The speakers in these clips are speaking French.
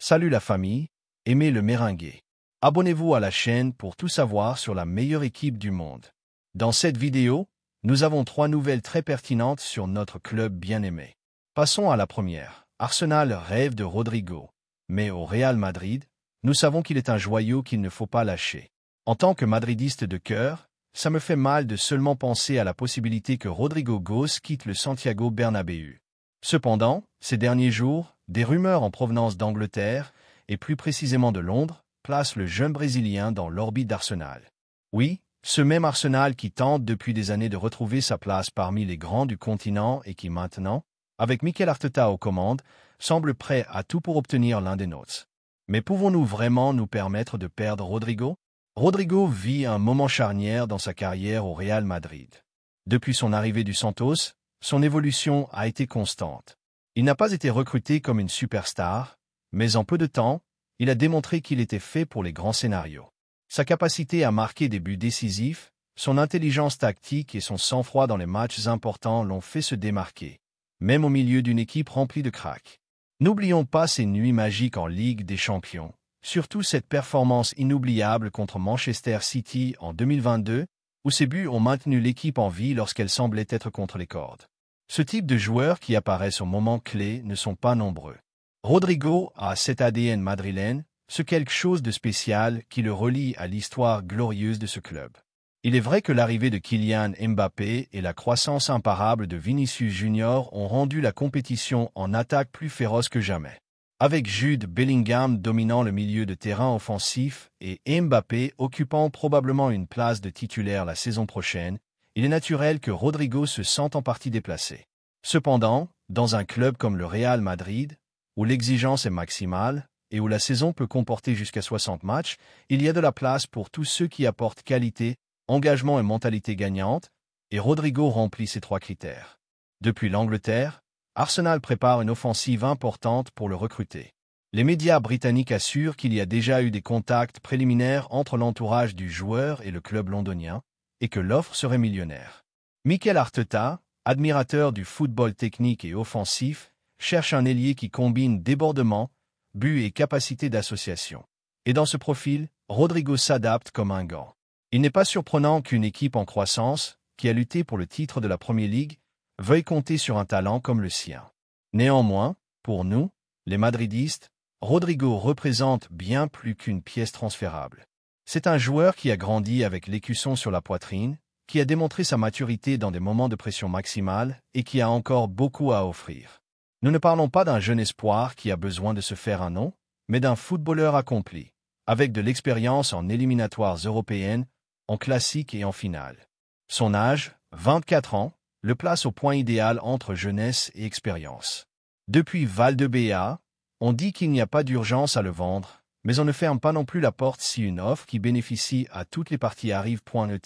Salut la famille, aimez le merengue. Abonnez-vous à la chaîne pour tout savoir sur la meilleure équipe du monde. Dans cette vidéo, nous avons 3 nouvelles très pertinentes sur notre club bien-aimé. Passons à la première. Arsenal rêve de Rodrigo. Mais au Real Madrid, nous savons qu'il est un joyau qu'il ne faut pas lâcher. En tant que madridiste de cœur, ça me fait mal de seulement penser à la possibilité que Rodrigo Goes quitte le Santiago Bernabéu. Cependant, ces derniers jours, des rumeurs en provenance d'Angleterre, et plus précisément de Londres, placent le jeune Brésilien dans l'orbite d'Arsenal. Oui, ce même Arsenal qui tente depuis des années de retrouver sa place parmi les grands du continent et qui maintenant, avec Mikel Arteta aux commandes, semble prêt à tout pour obtenir l'un des nôtres. Mais pouvons-nous vraiment nous permettre de perdre Rodrigo? Rodrigo vit un moment charnière dans sa carrière au Real Madrid. Depuis son arrivée du Santos, son évolution a été constante. Il n'a pas été recruté comme une superstar, mais en peu de temps, il a démontré qu'il était fait pour les grands scénarios. Sa capacité à marquer des buts décisifs, son intelligence tactique et son sang-froid dans les matchs importants l'ont fait se démarquer, même au milieu d'une équipe remplie de cracks. N'oublions pas ses nuits magiques en Ligue des Champions, surtout cette performance inoubliable contre Manchester City en 2022, où ses buts ont maintenu l'équipe en vie lorsqu'elle semblait être contre les cordes. Ce type de joueurs qui apparaissent au moment clé ne sont pas nombreux. Rodrigo a cet ADN madrilène, ce quelque chose de spécial qui le relie à l'histoire glorieuse de ce club. Il est vrai que l'arrivée de Kylian Mbappé et la croissance imparable de Vinicius Junior ont rendu la compétition en attaque plus féroce que jamais. Avec Jude Bellingham dominant le milieu de terrain offensif et Mbappé occupant probablement une place de titulaire la saison prochaine, il est naturel que Rodrigo se sente en partie déplacé. Cependant, dans un club comme le Real Madrid, où l'exigence est maximale et où la saison peut comporter jusqu'à 60 matchs, il y a de la place pour tous ceux qui apportent qualité, engagement et mentalité gagnante, et Rodrigo remplit ces 3 critères. Depuis l'Angleterre, Arsenal prépare une offensive importante pour le recruter. Les médias britanniques assurent qu'il y a déjà eu des contacts préliminaires entre l'entourage du joueur et le club londonien, et que l'offre serait millionnaire. Mikel Arteta, admirateur du football technique et offensif, cherche un ailier qui combine débordement, but et capacité d'association. Et dans ce profil, Rodrigo s'adapte comme un gant. Il n'est pas surprenant qu'une équipe en croissance, qui a lutté pour le titre de la Premier League, veuille compter sur un talent comme le sien. Néanmoins, pour nous, les madridistes, Rodrigo représente bien plus qu'une pièce transférable. C'est un joueur qui a grandi avec l'écusson sur la poitrine, qui a démontré sa maturité dans des moments de pression maximale et qui a encore beaucoup à offrir. Nous ne parlons pas d'un jeune espoir qui a besoin de se faire un nom, mais d'un footballeur accompli, avec de l'expérience en éliminatoires européennes, en classique et en finale. Son âge, 24 ans, le place au point idéal entre jeunesse et expérience. Depuis Valdebebas, on dit qu'il n'y a pas d'urgence à le vendre, mais on ne ferme pas non plus la porte si une offre qui bénéficie à toutes les parties arrive.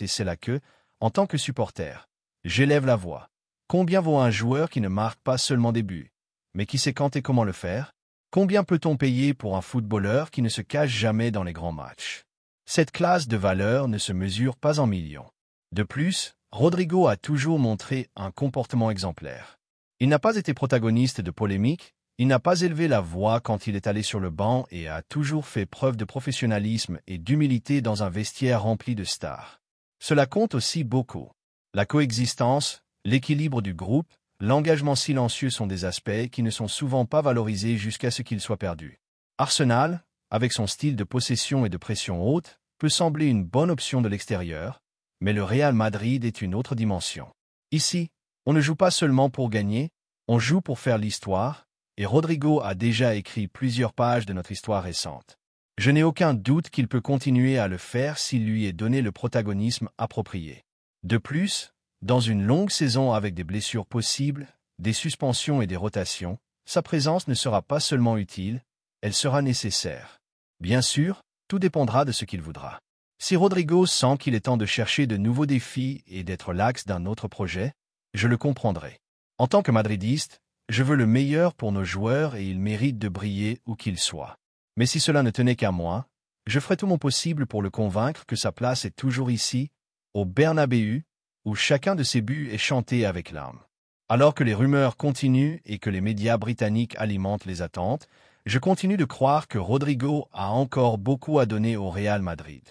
C'est là que, en tant que supporter, j'élève la voix. Combien vaut un joueur qui ne marque pas seulement des buts, mais qui sait quand et comment le faire? Combien peut-on payer pour un footballeur qui ne se cache jamais dans les grands matchs? Cette classe de valeur ne se mesure pas en millions. De plus, Rodrigo a toujours montré un comportement exemplaire. Il n'a pas été protagoniste de polémiques, il n'a pas élevé la voix quand il est allé sur le banc et a toujours fait preuve de professionnalisme et d'humilité dans un vestiaire rempli de stars. Cela compte aussi beaucoup. La coexistence, l'équilibre du groupe, l'engagement silencieux sont des aspects qui ne sont souvent pas valorisés jusqu'à ce qu'ils soient perdus. Arsenal, avec son style de possession et de pression haute, peut sembler une bonne option de l'extérieur, mais le Real Madrid est une autre dimension. Ici, on ne joue pas seulement pour gagner, on joue pour faire l'histoire, et Rodrigo a déjà écrit plusieurs pages de notre histoire récente. Je n'ai aucun doute qu'il peut continuer à le faire s'il lui est donné le protagonisme approprié. De plus, dans une longue saison avec des blessures possibles, des suspensions et des rotations, sa présence ne sera pas seulement utile, elle sera nécessaire. Bien sûr, tout dépendra de ce qu'il voudra. Si Rodrigo sent qu'il est temps de chercher de nouveaux défis et d'être l'axe d'un autre projet, je le comprendrai. En tant que madridiste, je veux le meilleur pour nos joueurs et ils méritent de briller où qu'ils soient. Mais si cela ne tenait qu'à moi, je ferai tout mon possible pour le convaincre que sa place est toujours ici, au Bernabéu, où chacun de ses buts est chanté avec larmes. Alors que les rumeurs continuent et que les médias britanniques alimentent les attentes, Je continue de croire que Rodrigo a encore beaucoup à donner au Real Madrid.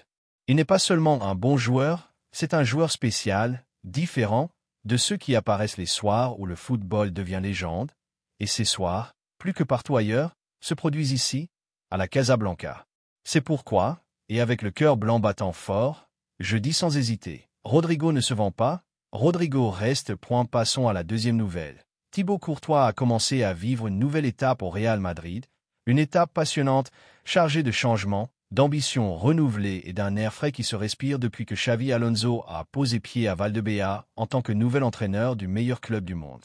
Il n'est pas seulement un bon joueur, c'est un joueur spécial, différent de ceux qui apparaissent les soirs où le football devient légende, et ces soirs, plus que partout ailleurs, se produisent ici, à la Casablanca. C'est pourquoi, et avec le cœur blanc battant fort, je dis sans hésiter, Rodrigo ne se vend pas, Rodrigo reste. Passons à la deuxième nouvelle. Thibaut Courtois a commencé à vivre une nouvelle étape au Real Madrid, une étape passionnante, chargée de changements, d'ambitions renouvelées et d'un air frais qui se respire depuis que Xavi Alonso a posé pied à Valdebea en tant que nouvel entraîneur du meilleur club du monde.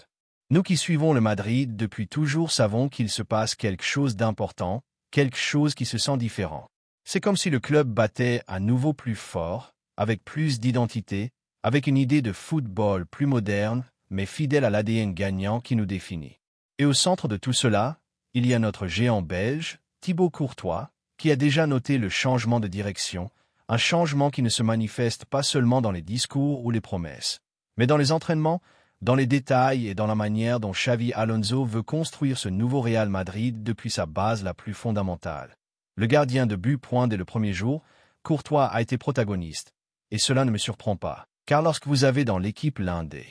Nous qui suivons le Madrid depuis toujours savons qu'il se passe quelque chose d'important, quelque chose qui se sent différent. C'est comme si le club battait à nouveau plus fort, avec plus d'identité, avec une idée de football plus moderne, mais fidèle à l'ADN gagnant qui nous définit. Et au centre de tout cela, il y a notre géant belge, Thibaut Courtois, qui a déjà noté le changement de direction, un changement qui ne se manifeste pas seulement dans les discours ou les promesses, mais dans les entraînements, dans les détails et dans la manière dont Xavi Alonso veut construire ce nouveau Real Madrid depuis sa base la plus fondamentale. Le gardien de but dès le premier jour, Courtois a été protagoniste, et cela ne me surprend pas, car lorsque vous avez dans l'équipe l'un des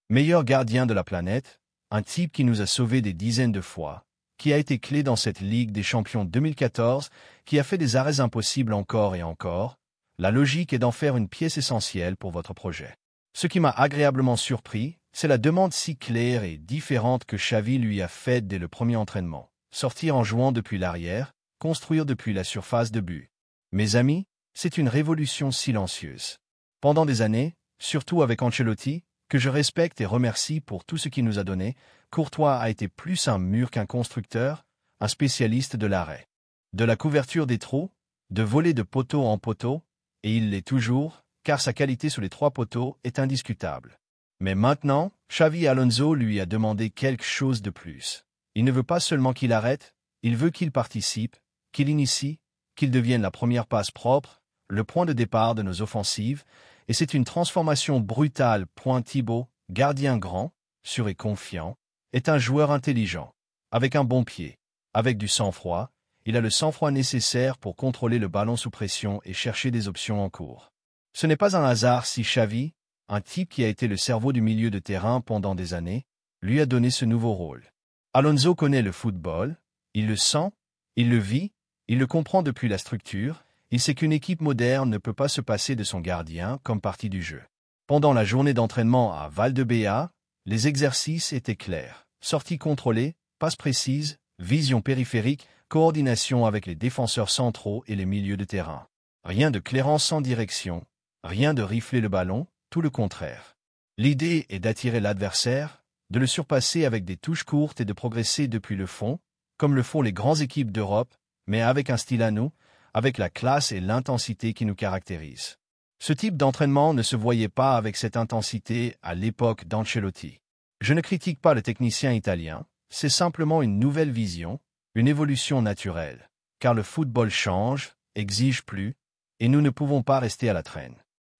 meilleurs gardiens de la planète, un type qui nous a sauvés des dizaines de fois, qui a été clé dans cette Ligue des Champions 2014, qui a fait des arrêts impossibles encore et encore, la logique est d'en faire une pièce essentielle pour votre projet. Ce qui m'a agréablement surpris, c'est la demande si claire et différente que Xavi lui a faite dès le premier entraînement. Sortir en jouant depuis l'arrière, construire depuis la surface de but. Mes amis, c'est une révolution silencieuse. Pendant des années, surtout avec Ancelotti, que je respecte et remercie pour tout ce qu'il nous a donné, Courtois a été plus un mur qu'un constructeur, un spécialiste de l'arrêt. De la couverture des trous, de voler de poteau en poteau, et il l'est toujours, car sa qualité sur les 3 poteaux est indiscutable. Mais maintenant, Xavi Alonso lui a demandé quelque chose de plus. Il ne veut pas seulement qu'il arrête, il veut qu'il participe, qu'il initie, qu'il devienne la première passe propre, le point de départ de nos offensives, et c'est une transformation brutale. Thibaut, gardien grand, sûr et confiant, est un joueur intelligent, avec un bon pied, avec du sang-froid, il a le sang-froid nécessaire pour contrôler le ballon sous pression et chercher des options en cours. Ce n'est pas un hasard si Xavi, un type qui a été le cerveau du milieu de terrain pendant des années, lui a donné ce nouveau rôle. Alonso connaît le football, il le sent, il le vit, il le comprend depuis la structure, il sait qu'une équipe moderne ne peut pas se passer de son gardien comme partie du jeu. Pendant la journée d'entraînement à Valdebea, les exercices étaient clairs. Sortie contrôlée, passe précise, vision périphérique, coordination avec les défenseurs centraux et les milieux de terrain. Rien de clairance sans direction, rien de rifler le ballon, tout le contraire. L'idée est d'attirer l'adversaire, de le surpasser avec des touches courtes et de progresser depuis le fond, comme le font les grandes équipes d'Europe, mais avec un style à nous, avec la classe et l'intensité qui nous caractérisent. Ce type d'entraînement ne se voyait pas avec cette intensité à l'époque d'Ancelotti. Je ne critique pas le technicien italien, c'est simplement une nouvelle vision, une évolution naturelle, car le football change, exige plus, et nous ne pouvons pas rester à la traîne.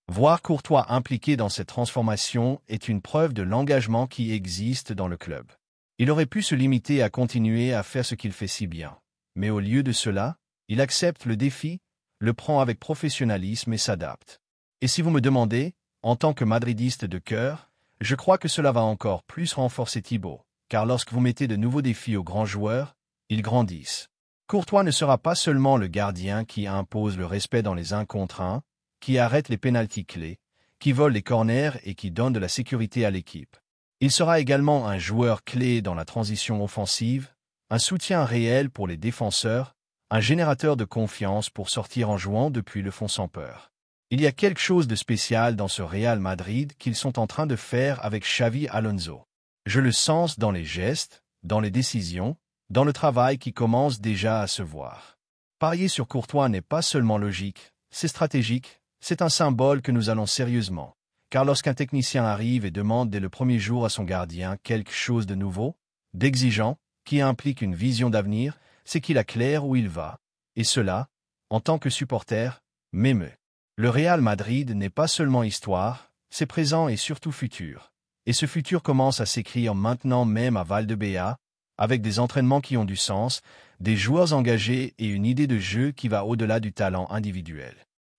Voir Courtois impliqué dans cette transformation est une preuve de l'engagement qui existe dans le club. Il aurait pu se limiter à continuer à faire ce qu'il fait si bien, mais au lieu de cela, il accepte le défi, le prend avec professionnalisme et s'adapte. Et si vous me demandez, en tant que madridiste de cœur, je crois que cela va encore plus renforcer Thibaut, car lorsque vous mettez de nouveaux défis aux grands joueurs, ils grandissent. Courtois ne sera pas seulement le gardien qui impose le respect dans les 1 contre 1, qui arrête les pénaltys clés, qui vole les corners et qui donne de la sécurité à l'équipe. Il sera également un joueur clé dans la transition offensive, un soutien réel pour les défenseurs, un générateur de confiance pour sortir en jouant depuis le fond sans peur. Il y a quelque chose de spécial dans ce Real Madrid qu'ils sont en train de faire avec Xavi Alonso. Je le sens dans les gestes, dans les décisions, dans le travail qui commence déjà à se voir. Parier sur Courtois n'est pas seulement logique, c'est stratégique, c'est un symbole que nous allons sérieusement. Car lorsqu'un technicien arrive et demande dès le premier jour à son gardien quelque chose de nouveau, d'exigeant, qui implique une vision d'avenir, c'est qu'il a clair où il va, et cela, en tant que supporter, m'émeut. Le Real Madrid n'est pas seulement histoire, c'est présent et surtout futur. Et ce futur commence à s'écrire maintenant même à Valdebea, avec des entraînements qui ont du sens, des joueurs engagés et une idée de jeu qui va au-delà du talent individuel.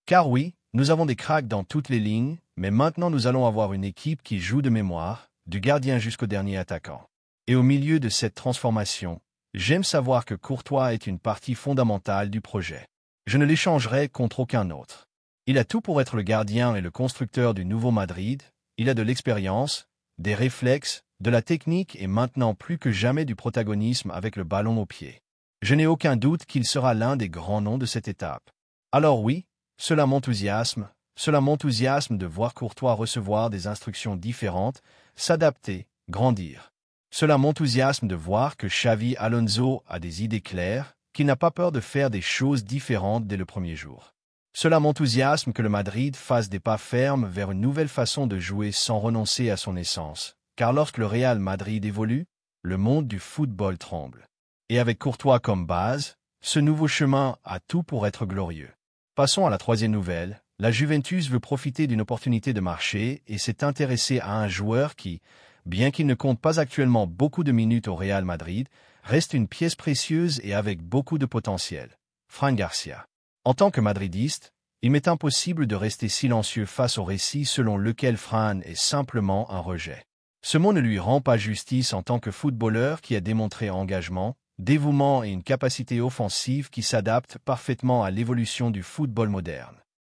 Car oui, nous avons des cracks dans toutes les lignes, mais maintenant nous allons avoir une équipe qui joue de mémoire, du gardien jusqu'au dernier attaquant. Et au milieu de cette transformation, j'aime savoir que Courtois est une partie fondamentale du projet. Je ne l'échangerai contre aucun autre. Il a tout pour être le gardien et le constructeur du nouveau Madrid, il a de l'expérience, des réflexes, de la technique et maintenant plus que jamais du protagonisme avec le ballon au pied. Je n'ai aucun doute qu'il sera l'un des grands noms de cette étape. Alors oui, cela m'enthousiasme de voir Courtois recevoir des instructions différentes, s'adapter, grandir. Cela m'enthousiasme de voir que Xavi Alonso a des idées claires, qu'il n'a pas peur de faire des choses différentes dès le premier jour. Cela m'enthousiasme que le Madrid fasse des pas fermes vers une nouvelle façon de jouer sans renoncer à son essence, car lorsque le Real Madrid évolue, le monde du football tremble. Et avec Courtois comme base, ce nouveau chemin a tout pour être glorieux. Passons à la troisième nouvelle. La Juventus veut profiter d'une opportunité de marché et s'est intéressée à un joueur qui, bien qu'il ne compte pas actuellement beaucoup de minutes au Real Madrid, reste une pièce précieuse et avec beaucoup de potentiel. Fran Garcia. En tant que madridiste, il m'est impossible de rester silencieux face au récit selon lequel Fran est simplement un rejet. Ce mot ne lui rend pas justice en tant que footballeur qui a démontré engagement, dévouement et une capacité offensive qui s'adapte parfaitement à l'évolution du football moderne.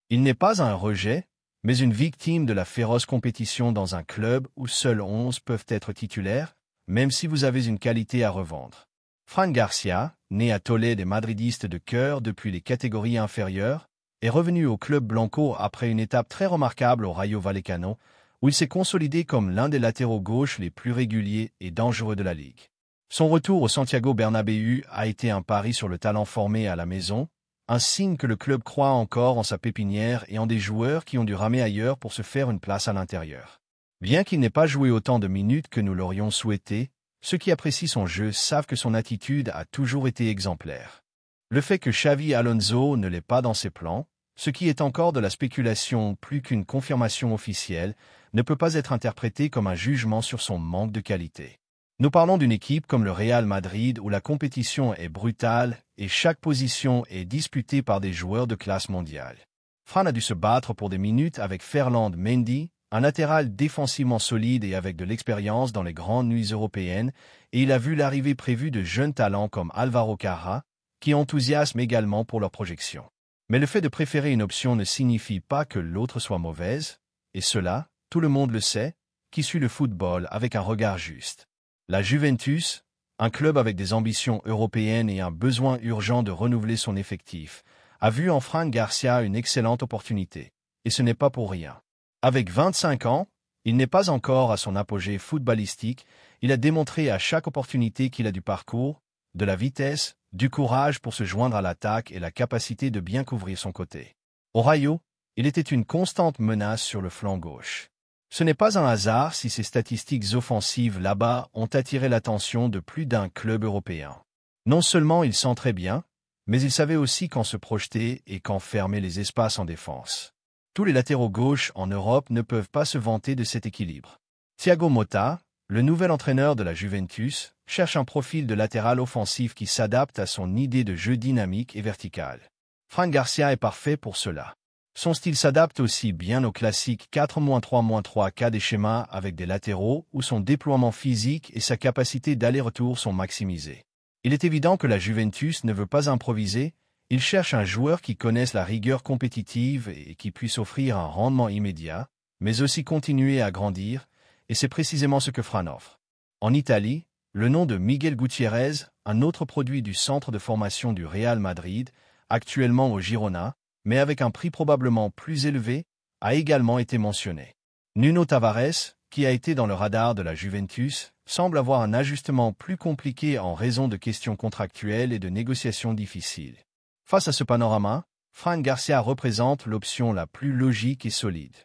Il n'est pas un rejet, mais une victime de la féroce compétition dans un club où seuls 11 peuvent être titulaires, même si vous avez une qualité à revendre. Fran Garcia, né à Tolède et madridiste de cœur depuis les catégories inférieures, est revenu au club blanco après une étape très remarquable au Rayo Vallecano, où il s'est consolidé comme l'un des latéraux gauches les plus réguliers et dangereux de la ligue. Son retour au Santiago Bernabéu a été un pari sur le talent formé à la maison, un signe que le club croit encore en sa pépinière et en des joueurs qui ont dû ramer ailleurs pour se faire une place à l'intérieur. Bien qu'il n'ait pas joué autant de minutes que nous l'aurions souhaité, ceux qui apprécient son jeu savent que son attitude a toujours été exemplaire. Le fait que Xavi Alonso ne l'ait pas dans ses plans, ce qui est encore de la spéculation plus qu'une confirmation officielle, ne peut pas être interprété comme un jugement sur son manque de qualité. Nous parlons d'une équipe comme le Real Madrid où la compétition est brutale et chaque position est disputée par des joueurs de classe mondiale. Fran a dû se battre pour des minutes avec Ferland Mendy, un latéral défensivement solide et avec de l'expérience dans les grandes nuits européennes, et il a vu l'arrivée prévue de jeunes talents comme Alvaro Carra, qui enthousiasment également pour leur projection. Mais le fait de préférer une option ne signifie pas que l'autre soit mauvaise, et cela, tout le monde le sait, qui suit le football avec un regard juste. La Juventus, un club avec des ambitions européennes et un besoin urgent de renouveler son effectif, a vu en Fran Garcia une excellente opportunité. Et ce n'est pas pour rien. Avec 25 ans, il n'est pas encore à son apogée footballistique, il a démontré à chaque opportunité qu'il a du parcours, de la vitesse, du courage pour se joindre à l'attaque et la capacité de bien couvrir son côté. Au Rayo, il était une constante menace sur le flanc gauche. Ce n'est pas un hasard si ses statistiques offensives là-bas ont attiré l'attention de plus d'un club européen. Non seulement il sent très bien, mais il savait aussi quand se projeter et quand fermer les espaces en défense. Tous les latéraux gauches en Europe ne peuvent pas se vanter de cet équilibre. Thiago Motta, le nouvel entraîneur de la Juventus, cherche un profil de latéral offensif qui s'adapte à son idée de jeu dynamique et vertical. Fran Garcia est parfait pour cela. Son style s'adapte aussi bien au classique 4-3-3 cas des schémas avec des latéraux où son déploiement physique et sa capacité d'aller-retour sont maximisés. Il est évident que la Juventus ne veut pas improviser, il cherche un joueur qui connaisse la rigueur compétitive et qui puisse offrir un rendement immédiat, mais aussi continuer à grandir, et c'est précisément ce que Fran offre. En Italie, le nom de Miguel Gutiérrez, un autre produit du centre de formation du Real Madrid, actuellement au Girona, mais avec un prix probablement plus élevé, a également été mentionné. Nuno Tavares, qui a été dans le radar de la Juventus, semble avoir un ajustement plus compliqué en raison de questions contractuelles et de négociations difficiles. Face à ce panorama, Fran Garcia représente l'option la plus logique et solide.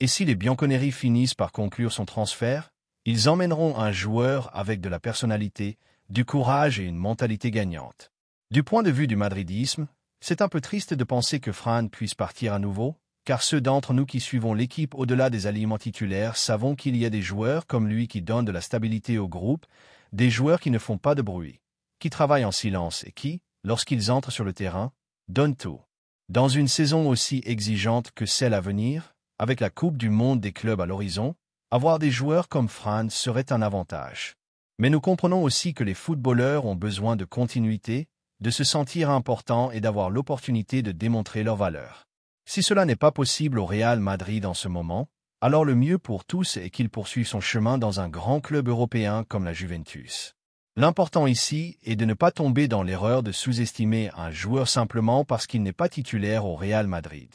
Et si les Bianconeri finissent par conclure son transfert, ils emmèneront un joueur avec de la personnalité, du courage et une mentalité gagnante. Du point de vue du madridisme, c'est un peu triste de penser que Fran puisse partir à nouveau, car ceux d'entre nous qui suivons l'équipe au-delà des alignements titulaires savons qu'il y a des joueurs comme lui qui donnent de la stabilité au groupe, des joueurs qui ne font pas de bruit, qui travaillent en silence et qui, lorsqu'ils entrent sur le terrain, donnent tout. Dans une saison aussi exigeante que celle à venir, avec la Coupe du Monde des clubs à l'horizon, avoir des joueurs comme Fran serait un avantage. Mais nous comprenons aussi que les footballeurs ont besoin de continuité, de se sentir importants et d'avoir l'opportunité de démontrer leur valeur. Si cela n'est pas possible au Real Madrid en ce moment, alors le mieux pour tous est qu'il poursuive son chemin dans un grand club européen comme la Juventus. L'important ici est de ne pas tomber dans l'erreur de sous-estimer un joueur simplement parce qu'il n'est pas titulaire au Real Madrid.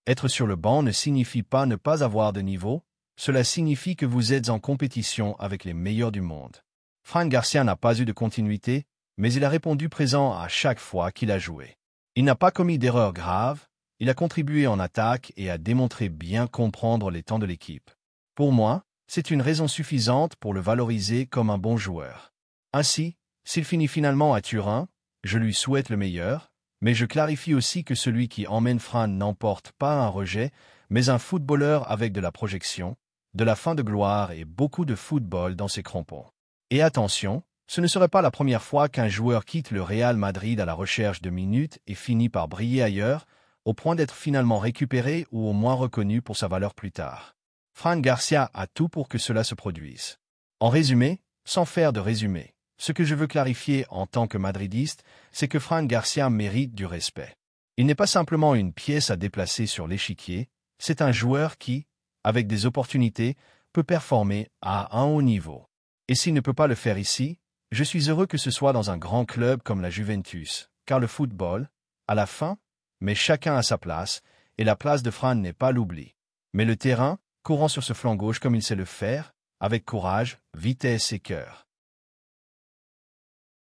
Être sur le banc ne signifie pas ne pas avoir de niveau, cela signifie que vous êtes en compétition avec les meilleurs du monde. Fran Garcia n'a pas eu de continuité, mais il a répondu présent à chaque fois qu'il a joué. Il n'a pas commis d'erreur grave, il a contribué en attaque et a démontré bien comprendre les temps de l'équipe. Pour moi, c'est une raison suffisante pour le valoriser comme un bon joueur. Ainsi, s'il finit finalement à Turin, je lui souhaite le meilleur, mais je clarifie aussi que celui qui emmène Fran n'emporte pas un rejet, mais un footballeur avec de la projection, de la fin de gloire et beaucoup de football dans ses crampons. Et attention, ce ne serait pas la première fois qu'un joueur quitte le Real Madrid à la recherche de minutes et finit par briller ailleurs, au point d'être finalement récupéré ou au moins reconnu pour sa valeur plus tard. Fran Garcia a tout pour que cela se produise. En résumé, sans faire de résumé, ce que je veux clarifier en tant que madridiste, c'est que Fran Garcia mérite du respect. Il n'est pas simplement une pièce à déplacer sur l'échiquier, c'est un joueur qui, avec des opportunités, peut performer à un haut niveau. Et s'il ne peut pas le faire ici, je suis heureux que ce soit dans un grand club comme la Juventus, car le football, à la fin, met chacun à sa place, et la place de Fran n'est pas l'oubli. Mais le terrain, courant sur ce flanc gauche comme il sait le faire, avec courage, vitesse et cœur.